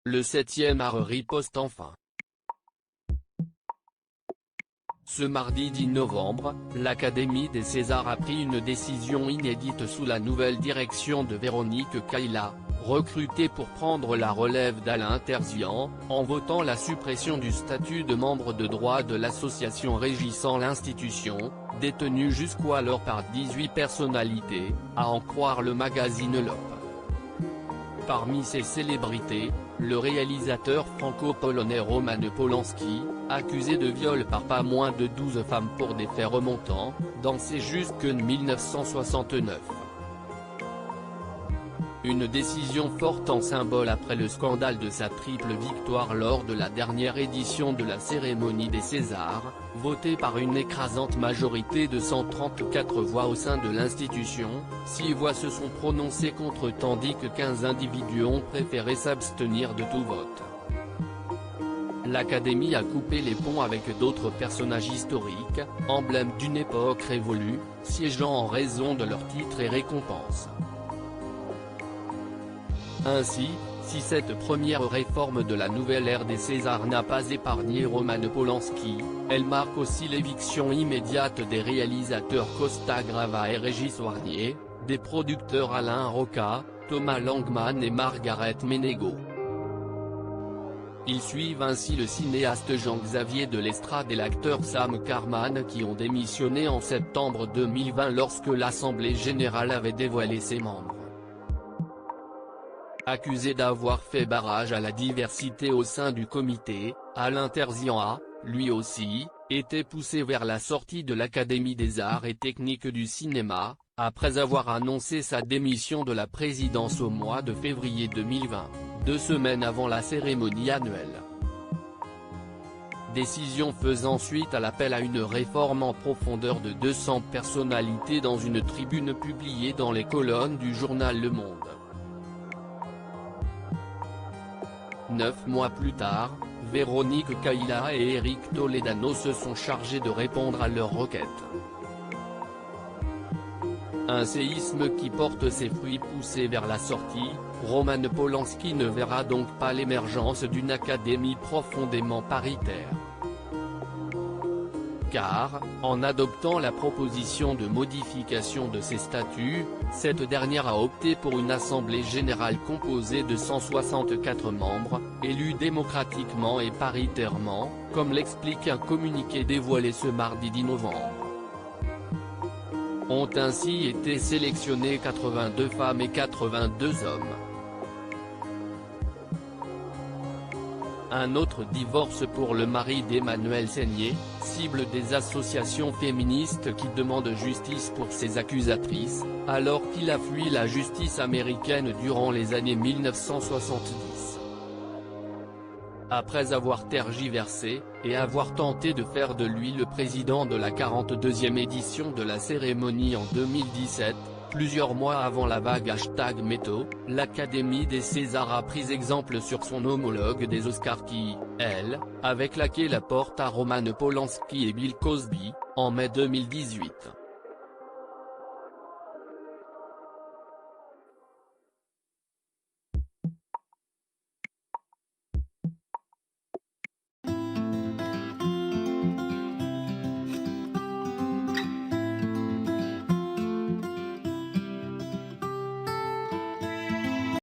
Le 7e art riposte enfin. Ce mardi 10 novembre, l'Académie des Césars a pris une décision inédite sous la nouvelle direction de Véronique Kaila, recrutée pour prendre la relève d'Alain Terzian, en votant la suppression du statut de membre de droit de l'association régissant l'institution, détenue jusqu'alors par 18 personnalités, à en croire le magazine L'Op. Parmi ces célébrités, le réalisateur franco-polonais Roman Polanski, accusé de viol par pas moins de 12 femmes pour des faits remontant, dansait jusque 1969. Une décision forte en symbole après le scandale de sa triple victoire lors de la dernière édition de la cérémonie des Césars, votée par une écrasante majorité de 134 voix au sein de l'institution. 6 voix se sont prononcées contre tandis que 15 individus ont préféré s'abstenir de tout vote. L'Académie a coupé les ponts avec d'autres personnages historiques, emblèmes d'une époque révolue, siégeant en raison de leurs titres et récompenses. Ainsi, si cette première réforme de la nouvelle ère des Césars n'a pas épargné Roman Polanski, elle marque aussi l'éviction immédiate des réalisateurs Costa Grava et Régis Warnier, des producteurs Alain Roca, Thomas Langman et Margaret Ménégo. Ils suivent ainsi le cinéaste Jean-Xavier de Lestrade et l'acteur Sam Carman qui ont démissionné en septembre 2020 lorsque l'Assemblée générale avait dévoilé ses membres. Accusé d'avoir fait barrage à la diversité au sein du comité, Alain Terzian a, lui aussi, été poussé vers la sortie de l'Académie des arts et techniques du cinéma, après avoir annoncé sa démission de la présidence au mois de février 2020, 2 semaines avant la cérémonie annuelle. Décision faisant suite à l'appel à une réforme en profondeur de 200 personnalités dans une tribune publiée dans les colonnes du journal Le Monde. 9 mois plus tard, Véronique Kaila et Éric Toledano se sont chargés de répondre à leurs requêtes. Un séisme qui porte ses fruits poussé vers la sortie, Roman Polanski ne verra donc pas l'émergence d'une académie profondément paritaire. Car, en adoptant la proposition de modification de ses statuts, cette dernière a opté pour une assemblée générale composée de 164 membres, élus démocratiquement et paritairement, comme l'explique un communiqué dévoilé ce mardi 10 novembre. Ont ainsi été sélectionnés 82 femmes et 82 hommes. Un autre divorce pour le mari d'Emmanuelle Seigner, cible des associations féministes qui demandent justice pour ses accusatrices, alors qu'il a fui la justice américaine durant les années 1970. Après avoir tergiversé, et avoir tenté de faire de lui le président de la 42e édition de la cérémonie en 2017, plusieurs mois avant la vague #Métaux, l'Académie des Césars a pris exemple sur son homologue des Oscars qui, elle, avait claqué la porte à Roman Polanski et Bill Cosby, en mai 2018.